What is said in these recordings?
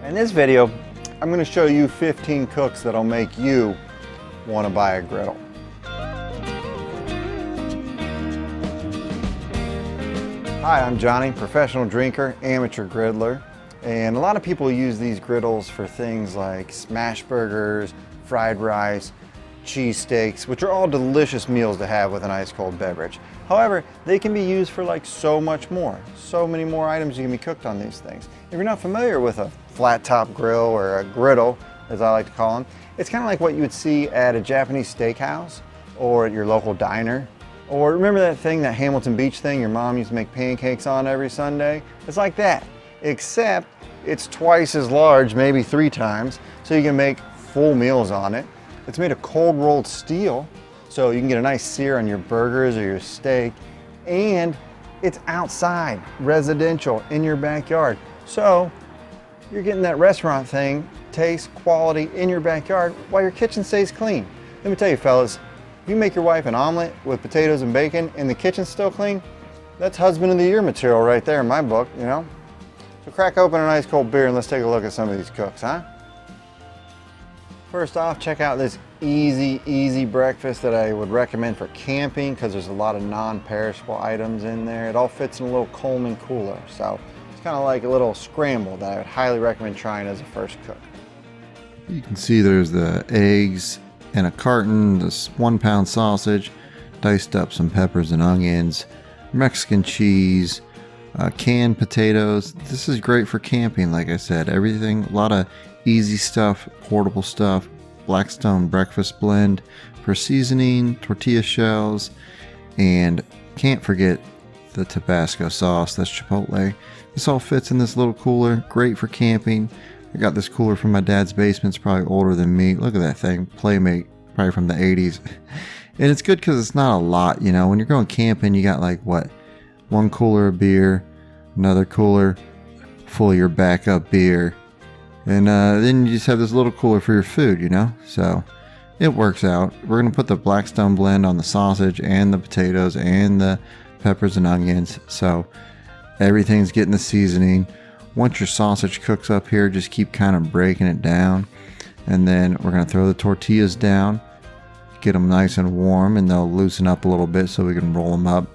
In this video, I'm going to show you 15 cooks that'll make you want to buy a griddle. Hi, I'm Johnny, professional drinker, amateur griddler, and a lot of people use these griddles for things like smash burgers, fried rice, cheesesteaks, which are all delicious meals to have with an ice cold beverage. However, they can be used for like so much more. So many more items you can be cooked on these things. If you're not familiar with a flat top grill or a griddle, as I like to call them, it's kind of like what you would see at a Japanese steakhouse or at your local diner. Or remember that thing, that Hamilton Beach thing your mom used to make pancakes on every Sunday? It's like that, except it's twice as large, maybe 3 times, so you can make full meals on it. It's made of cold rolled steel, so you can get a nice sear on your burgers or your steak, and it's outside, residential, in your backyard. So you're getting that restaurant thing, taste, quality in your backyard while your kitchen stays clean. Let me tell you fellas, if you make your wife an omelet with potatoes and bacon and the kitchen's still clean, that's husband of the year material right there in my book, you know? So crack open a nice cold beer and let's take a look at some of these cooks, huh? First off, check out this easy breakfast that I would recommend for camping because there's a lot of non-perishable items in there. It all fits in a little Coleman cooler, so it's kind of like a little scramble that I would highly recommend trying as a first cook. You can see there's the eggs in a carton, this 1-pound sausage, diced up some peppers and onions, Mexican cheese, canned potatoes. This is great for camping, like I said. Everything, a lot of easy stuff, portable stuff. Blackstone breakfast blend for seasoning, tortilla shells, and can't forget the Tabasco sauce, that's Chipotle. This all fits in this little cooler, great for camping. I got this cooler from my dad's basement. It's probably older than me. Look at that thing, Playmate, probably from the 80s. And it's good because it's not a lot, you know. When you're going camping, you got like, what, 1 cooler of beer, another cooler full of your backup beer, and then you just have this little cooler for your food, you know. So it works out. We're going to put the Blackstone blend on the sausage and the potatoes and the peppers and onions. So everything's getting the seasoning. Once your sausage cooks up here, just keep kind of breaking it down. And then we're going to throw the tortillas down, get them nice and warm, and they'll loosen up a little bit so we can roll them up.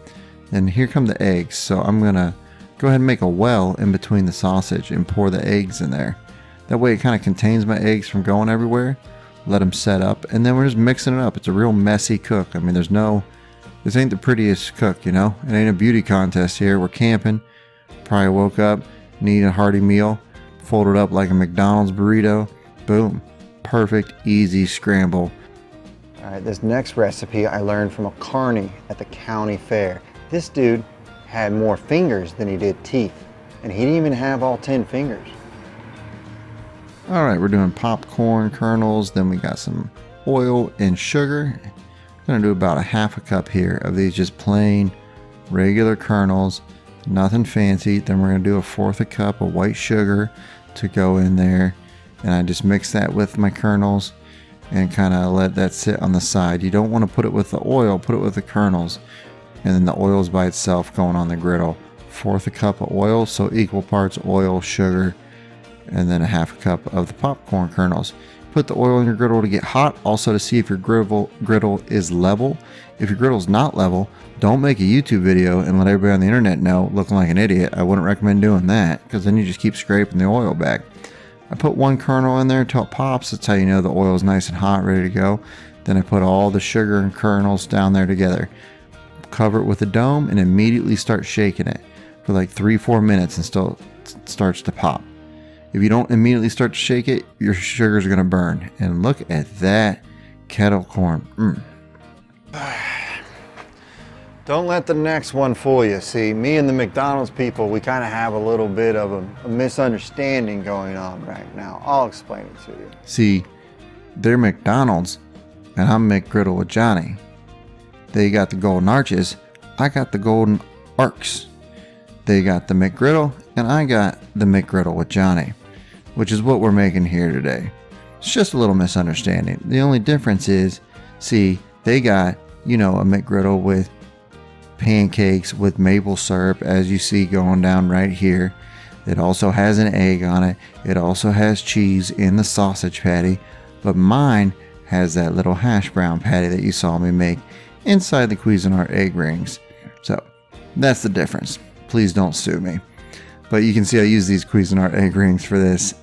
And here come the eggs. So I'm going to go ahead and make a well in between the sausage and pour the eggs in there. That way it kind of contains my eggs from going everywhere. Let them set up, and then we're just mixing it up. It's a real messy cook. I mean, this ain't the prettiest cook, you know. It ain't a beauty contest here. We're camping. Probably woke up, need a hearty meal, fold it up like a McDonald's burrito. Boom. Perfect, easy scramble. All right, this next recipe I learned from a carny at the county fair. This dude had more fingers than he did teeth, and he didn't even have all 10 fingers. All right, we're doing popcorn kernels. Then we got some oil and sugar. I'm gonna do about a half a cup here of these just plain regular kernels, nothing fancy. Then we're gonna do a 1/4 a cup of white sugar to go in there, and I just mix that with my kernels and kind of let that sit on the side. You don't want to put it with the oil, put it with the kernels, and then the oil's by itself going on the griddle. 1/4 a cup of oil, so equal parts oil, sugar, and then a half a cup of the popcorn kernels. Put the oil in your griddle to get hot, also to see if your griddle is level. If your griddle's not level, don't make a YouTube video and let everybody on the internet know looking like an idiot. I wouldn't recommend doing that because then you just keep scraping the oil back. I put 1 kernel in there until it pops. That's how you know the oil is nice and hot, ready to go. Then I put all the sugar and kernels down there together. Cover it with a dome and immediately start shaking it for like 3-4 minutes until it starts to pop. If you don't immediately start to shake it, your sugar's gonna burn. And look at that kettle corn. Don't let the next one fool you. See, me and the McDonald's people, we kind of have a little bit of a misunderstanding going on right now. I'll explain it to you. See, they're McDonald's and I'm McGriddle with Johnny. They got the golden arches, I got the golden arcs. They got the McGriddle and I got the McGriddle with Johnny, which is what we're making here today. It's just a little misunderstanding. The only difference is, see, they got, you know, a McGriddle with pancakes with maple syrup, as you see going down right here. It also has an egg on it. It also has cheese in the sausage patty, but mine has that little hash brown patty that you saw me make inside the Cuisinart egg rings. So that's the difference. Please don't sue me. But you can see I use these Cuisinart egg rings for this.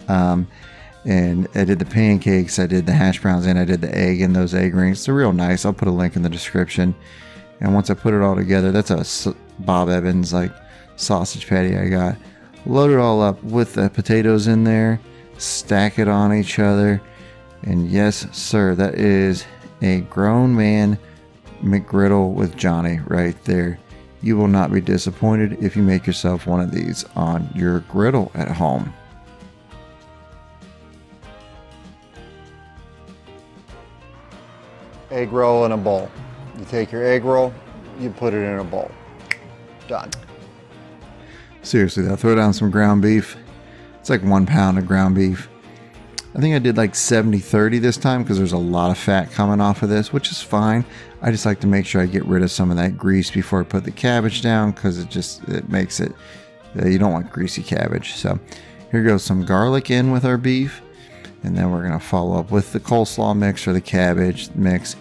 And I did the pancakes, I did the hash browns, and I did the egg in those egg rings. They're real nice. I'll put a link in the description. And once I put it all together, that's a Bob Evans like sausage patty I got. Load it all up with the potatoes in there, stack it on each other, and yes sir, that is a grown man McGriddle with Johnny right there. You will not be disappointed if you make yourself one of these on your griddle at home. Egg roll in a bowl. You take your egg roll, you put it in a bowl. Done. Seriously though, throw down some ground beef. It's like 1 pound of ground beef. I think I did like 70-30 this time because there's a lot of fat coming off of this, which is fine. I just like to make sure I get rid of some of that grease before I put the cabbage down because it makes it, you don't want greasy cabbage. So here goes some garlic in with our beef. And then we're going to follow up with the coleslaw mix or the cabbage mix.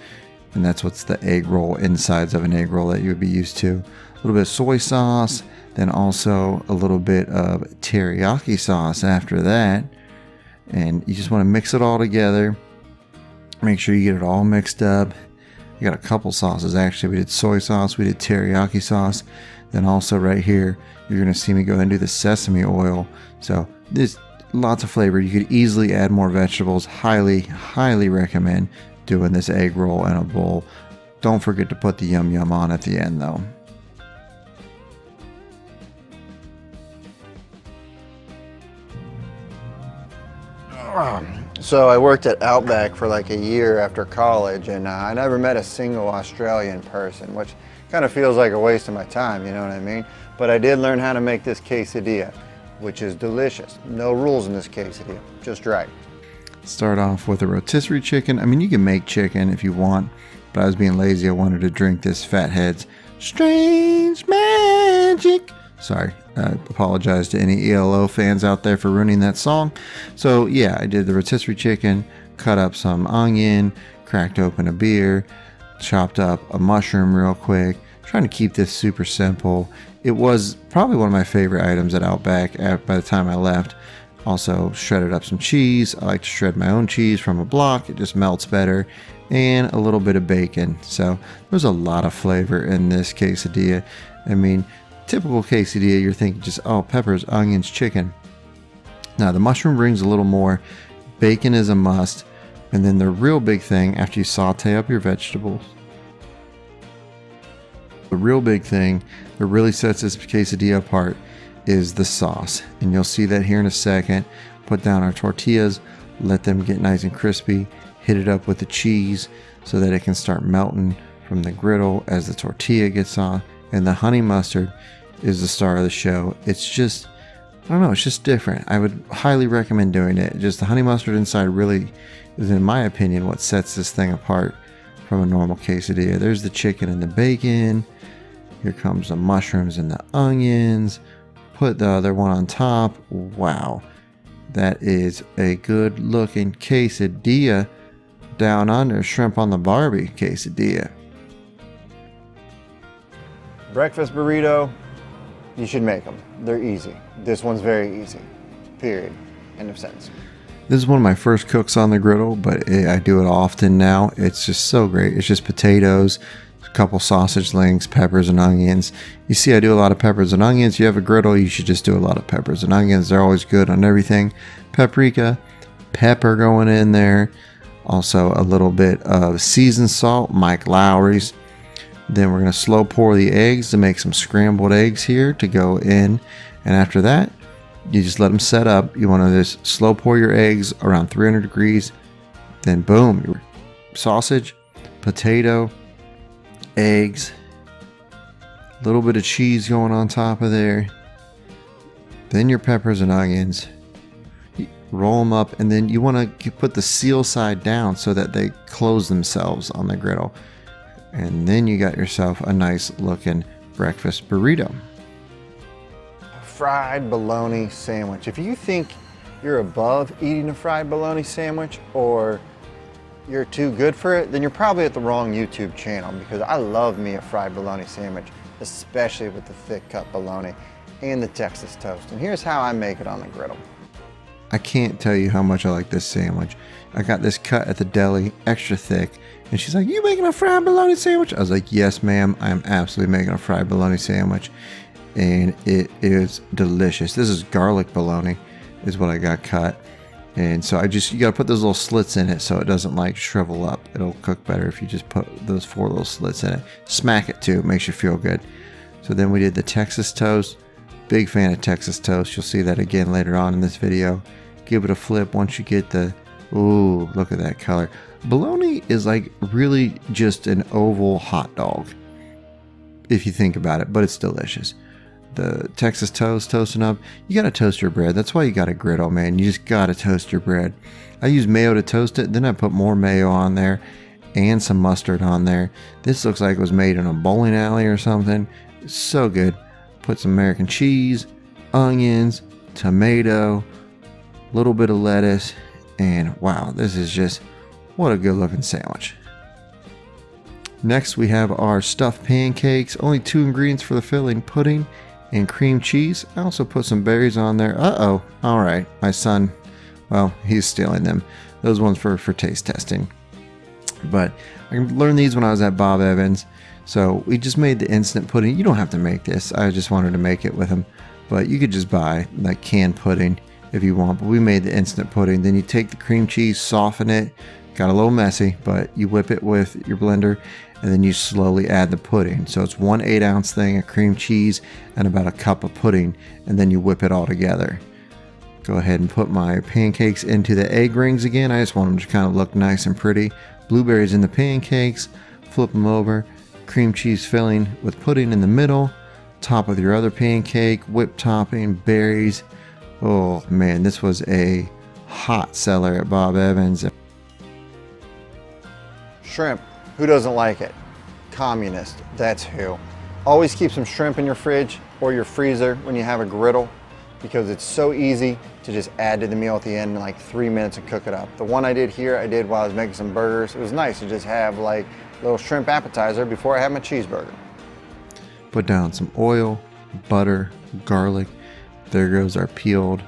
And that's what's the egg roll insides of an egg roll that you would be used to. A little bit of soy sauce, then also a little bit of teriyaki sauce after that. And you just want to mix it all together. Make sure you get it all mixed up. You got a couple sauces actually. We did soy sauce, we did teriyaki sauce. Then also right here, you're going to see me go and do the sesame oil. So this lots of flavor. You could easily add more vegetables. Highly recommend doing this egg roll in a bowl. Don't forget to put the yum yum on at the end though. So I worked at Outback for like a year after college, and I never met a single Australian person, which kind of feels like a waste of my time, you know what I mean? But I did learn how to make this quesadilla, which is delicious. No rules in this quesadilla, just right. Start off with a rotisserie chicken. I mean, you can make chicken if you want, but I was being lazy. I wanted to drink this Fathead's Strange Magic. Sorry, I apologize to any ELO fans out there for ruining that song. So yeah, I did the rotisserie chicken, cut up some onion, cracked open a beer, chopped up a mushroom real quick, trying to keep this super simple. It was probably one of my favorite items at Outback by the time I left. Also shredded up some cheese. I like to shred my own cheese from a block. It just melts better. And a little bit of bacon. So there's a lot of flavor in this quesadilla. I mean, typical quesadilla, you're thinking just, oh, peppers, onions, chicken. Now the mushroom brings a little more. Bacon is a must. And then the real big thing after you saute up your vegetables, the real big thing that really sets this quesadilla apart is the sauce. And you'll see that here in a second. Put down our tortillas, let them get nice and crispy, hit it up with the cheese so that it can start melting from the griddle as the tortilla gets on. And the honey mustard is the star of the show. It's just, I don't know, it's just different. I would highly recommend doing it. Just the honey mustard inside really is, in my opinion, what sets this thing apart from a normal quesadilla. There's the chicken and the bacon. Here comes the mushrooms and the onions. Put the other one on top. Wow. That is a good looking quesadilla down under. Shrimp on the Barbie quesadilla. Breakfast burrito, you should make them. They're easy. This one's very easy. Period. End of sentence. This is one of my first cooks on the griddle, but I do it often now. It's just so great. It's just potatoes, a couple sausage links, peppers and onions. You see I do a lot of peppers and onions. You have a griddle, you should just do a lot of peppers and onions. They're always good on everything. Paprika, pepper going in there. Also a little bit of seasoned salt, Mike Lowry's. Then we're going to slow pour the eggs to make some scrambled eggs here to go in. And after that, you just let them set up. You want to just slow pour your eggs around 300 degrees. Then boom, your sausage, potato, eggs, a little bit of cheese going on top of there. Then your peppers and onions. Roll them up, and then you want to put the seal side down so that they close themselves on the griddle. And then you got yourself a nice looking breakfast burrito. fried bologna sandwich. If you think you're above eating a fried bologna sandwich or you're too good for it, then you're probably at the wrong YouTube channel, because I love me a fried bologna sandwich, especially with the thick cut bologna and the Texas toast. And here's how I make it on the griddle. I can't tell you how much I like this sandwich. I got this cut at the deli, extra thick, and she's like, "You making a fried bologna sandwich?" I was like, "Yes, ma'am, I am absolutely making a fried bologna sandwich." And it is delicious. This is garlic bologna is what I got cut. And so you gotta put those little slits in it so it doesn't like shrivel up. It'll cook better if you just put those 4 little slits in it. Smack it too, it makes you feel good. So then we did the Texas toast. Big fan of Texas toast. You'll see that again later on in this video. Give it a flip once you get the, ooh, look at that color. Bologna is like really just an oval hot dog, if you think about it, but it's delicious. The Texas toast, toasting up, you gotta toast your bread. That's why you got a griddle, man. You just gotta toast your bread. I use mayo to toast it, then I put more mayo on there and some mustard on there. This looks like it was made in a bowling alley or something. It's so good. Put some American cheese, onions, tomato, a little bit of lettuce, and wow, this is just, what a good looking sandwich. Next we have our stuffed pancakes. Only 2 ingredients for the filling: pudding and cream cheese. I also put some berries on there. Uh-oh. All right. My son, well, he's stealing them. Those ones for taste testing. But I learned these when I was at Bob Evans. So we just made the instant pudding. You don't have to make this. I just wanted to make it with him. But you could just buy like canned pudding if you want. But we made the instant pudding. Then you take the cream cheese, soften it. Got a little messy, but you whip it with your blender, and then you slowly add the pudding. So it's 1 8-ounce thing of cream cheese and about a cup of pudding, and then you whip it all together. Go ahead and put my pancakes into the egg rings again. I just want them to kind of look nice and pretty. Blueberries in the pancakes, flip them over, cream cheese filling with pudding in the middle, top of your other pancake, whipped topping, berries. Oh man, this was a hot seller at Bob Evans. Shrimp, who doesn't like it? Communist, that's who. Always keep some shrimp in your fridge or your freezer when you have a griddle, because it's so easy to just add to the meal at the end in like 3 minutes and cook it up. The one I did here, I did while I was making some burgers. It was nice to just have like a little shrimp appetizer before I had my cheeseburger. Put down some oil, butter, garlic. There goes our peeled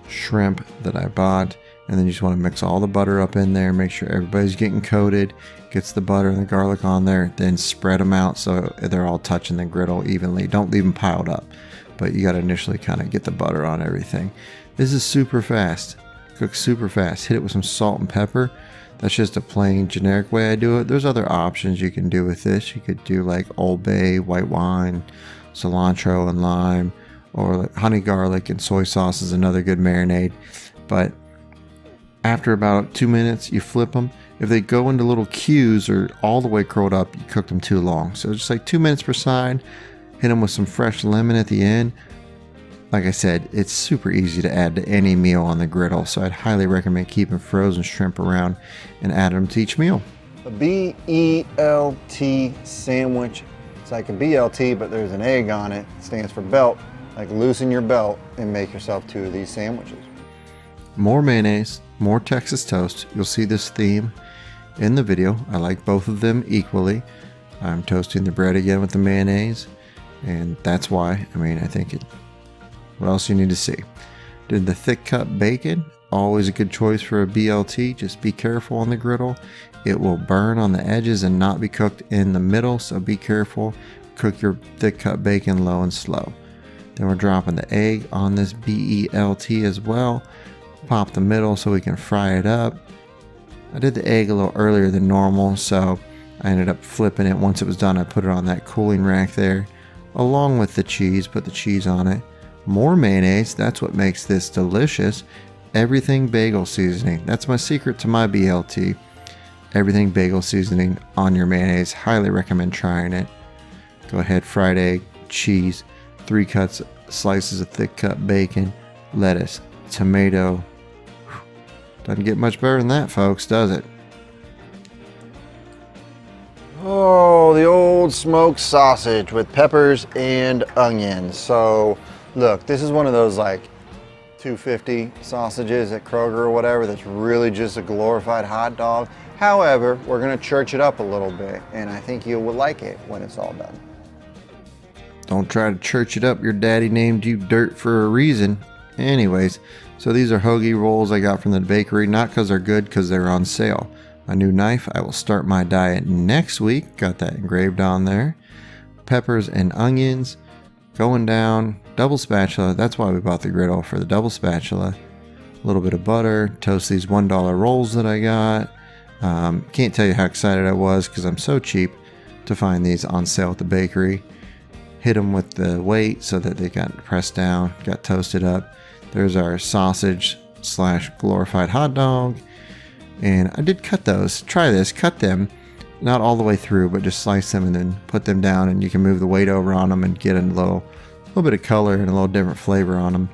shrimp that I bought. And then you just want to mix all the butter up in there, make sure everybody's getting coated, gets the butter and the garlic on there, then spread them out so they're all touching the griddle evenly. Don't leave them piled up, but you got to initially kind of get the butter on everything. This is super fast, cooks super fast. Hit it with some salt and pepper. That's just a plain generic way I do it. There's other options you can do with this. You could do like Old Bay, white wine, cilantro and lime, or like honey garlic and soy sauce is another good marinade. But after about 2 minutes, you flip them. If they go into little cubes or all the way curled up, you cook them too long. So just like 2 minutes per side, hit them with some fresh lemon at the end. Like I said, it's super easy to add to any meal on the griddle, so I'd highly recommend keeping frozen shrimp around and adding them to each meal. A BLT sandwich. It's like a BLT, but there's an egg on it. It stands for belt. Like loosen your belt and make yourself 2 of these sandwiches. More mayonnaise, more Texas toast. You'll see this theme in the video. I like both of them equally. I'm toasting the bread again with the mayonnaise, and that's why. I mean, I think it. What else you need to see? Did the thick cut bacon. Always a good choice for a BLT. Just be careful on the griddle. It will burn on the edges and not be cooked in the middle, so be careful. Cook your thick cut bacon low and slow. Then we're dropping the egg on this BLT as well. Pop the middle so we can fry it up. I did the egg a little earlier than normal, so I ended up flipping it. Once it was done, I put it on that cooling rack there, along with the cheese. Put the cheese on it. More mayonnaise. That's what makes this delicious. Everything bagel seasoning. That's my secret to my BLT. Everything bagel seasoning on your mayonnaise. Highly recommend trying it. Go ahead, fried egg, cheese, 3 slices of thick cut bacon, lettuce, tomato. Doesn't get much better than that, folks, does it? Oh, the old smoked sausage with peppers and onions. So Look, this is one of those like 250 sausages at Kroger or whatever that's really just a glorified hot dog. However, we're gonna church it up a little bit, and I think you will like it when it's all done. Don't try to church it up. Your daddy named you dirt for a reason. Anyways, so these are hoagie rolls I got from the bakery, not because they're good, because they're on sale. A new knife. I will start my diet next week. Got that engraved on there. Peppers and onions going down. Double spatula. That's why we bought the griddle, for the double spatula. A little bit of butter. Toast these $1 rolls that I got. Can't tell you how excited I was because I'm so cheap to find these on sale at the bakery. Hit them with the weight so that they got pressed down, got toasted up. There's our sausage / glorified hot dog. And I did cut those. Try this. Cut them. Not all the way through, but just slice them and then put them down, and you can move the weight over on them and get a little bit of color and a little different flavor on them.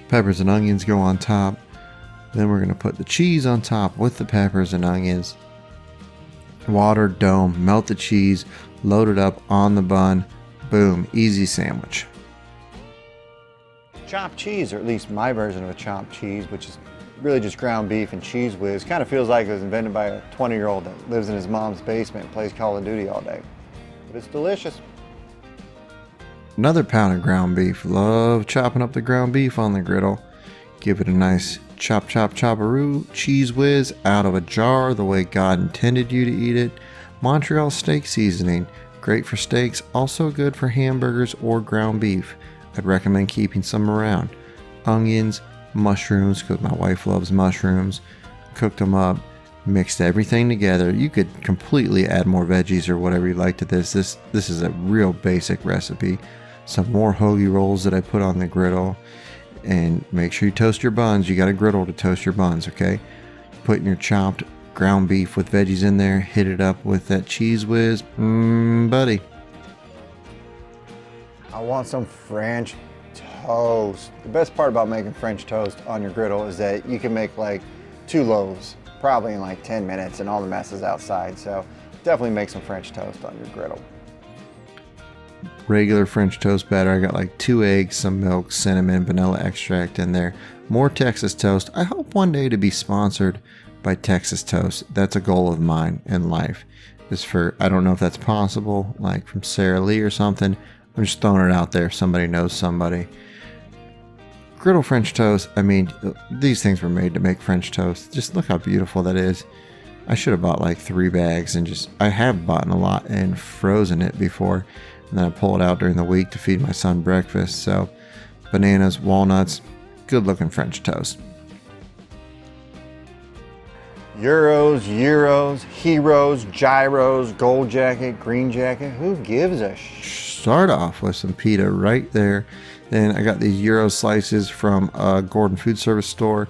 Peppers and onions go on top. Then we're going to put the cheese on top with the peppers and onions. Water, dome, melt the cheese, load it up on the bun. Boom, easy sandwich. Chopped cheese, or at least my version of a chopped cheese, which is really just ground beef and cheese whiz. Kind of feels like it was invented by a 20-year-old that lives in his mom's basement and plays Call of Duty all day. But it's delicious. Another pound of ground beef. Love chopping up the ground beef on the griddle. Give it a nice chop-chop-chopperoo. Cheese whiz out of a jar the way God intended you to eat it. Montreal steak seasoning. Great for steaks, also good for hamburgers or ground beef. I'd recommend keeping some around. Onions, mushrooms, because my wife loves mushrooms. Cooked them up, mixed everything together. You could completely add more veggies or whatever you like to this. This is a real basic recipe. Some more hoagie rolls that I put on the griddle. And make sure you toast your buns. You got a griddle to toast your buns, okay? Putting your chopped ground beef with veggies in there. Hit it up with that cheese whiz. Buddy. I want some French toast. The best part about making French toast on your griddle is that you can make like 2 loaves, probably in like 10 minutes, and all the mess is outside. So definitely make some French toast on your griddle. Regular French toast batter. I got like 2 eggs, some milk, cinnamon, vanilla extract in there. More Texas toast. I hope one day to be sponsored by Texas Toast. That's a goal of mine in life. I don't know if that's possible, like from Sara Lee or something. I'm just throwing it out there if somebody knows somebody. Griddle French toast. I mean, these things were made to make French toast. Just look how beautiful that is. I should have bought like 3 bags and I have bought a lot and frozen it before. And then I pull it out during the week to feed my son breakfast. So bananas, walnuts, good looking French toast. Euros, heroes, gyros, gold jacket, green jacket. Who gives a Start off with some pita right there. Then I got these Euro slices from a Gordon food service store.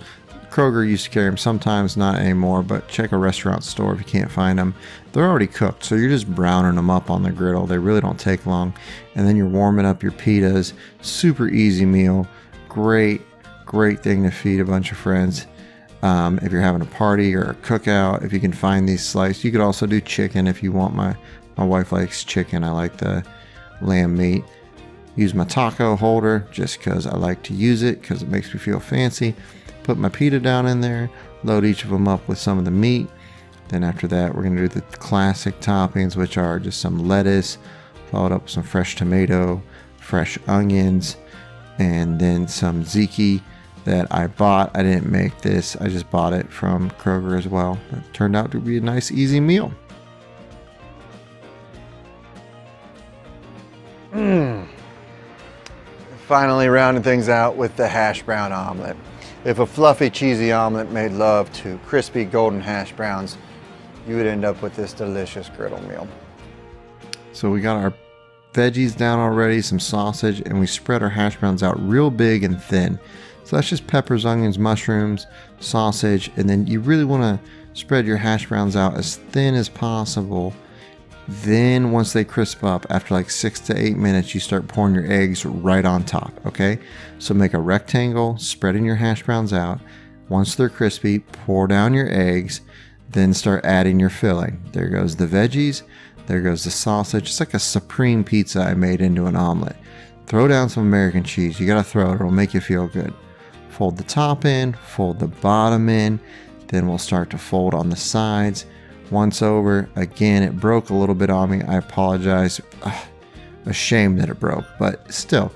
Kroger used to carry them sometimes, not anymore, but check a restaurant store if you can't find them. They're already cooked, so you're just browning them up on the griddle. They really don't take long. And then you're warming up your pitas. Super easy meal. Great thing to feed a bunch of friends. If you're having a party or a cookout, if you can find these sliced. You could also do chicken if you want. My wife likes chicken. I like the lamb meat. Use my taco holder just because I like to use it because it makes me feel fancy. Put my pita down in there, load each of them up with some of the meat. Then after that, we're going to do the classic toppings, which are just some lettuce, followed up with some fresh tomato, fresh onions, and then some ziti that I bought. I didn't make this. I just bought it from Kroger as well. It turned out to be a nice, easy meal. Finally rounding things out with the hash brown omelet. If a fluffy, cheesy omelet made love to crispy, golden hash browns, you would end up with this delicious griddle meal. So we got our veggies down already, some sausage, and we spread our hash browns out real big and thin. So that's just peppers, onions, mushrooms, sausage, and then you really want to spread your hash browns out as thin as possible. Then once they crisp up, after like 6 to 8 minutes, you start pouring your eggs right on top, okay? So make a rectangle, spreading your hash browns out. Once they're crispy, pour down your eggs, then start adding your filling. There goes the veggies, there goes the sausage. It's like a supreme pizza I made into an omelet. throw down some American cheese. You gotta throw it, it'll make you feel good. Fold the top in, fold the bottom in, then we'll start to fold on the sides. Once over, again, it broke a little bit on me. I apologize. Ashamed that it broke, but still,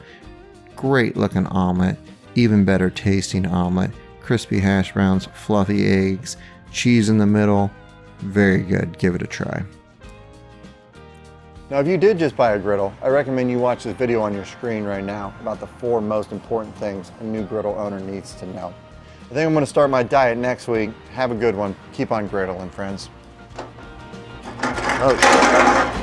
great looking omelet, even better tasting omelet. Crispy hash browns, fluffy eggs, cheese in the middle. Very good. Give it a try. Now, if you did just buy a griddle, I recommend you watch this video on your screen right now about the 4 most important things a new griddle owner needs to know. I think I'm going to start my diet next week. Have a good one. Keep on griddling, friends. Oh.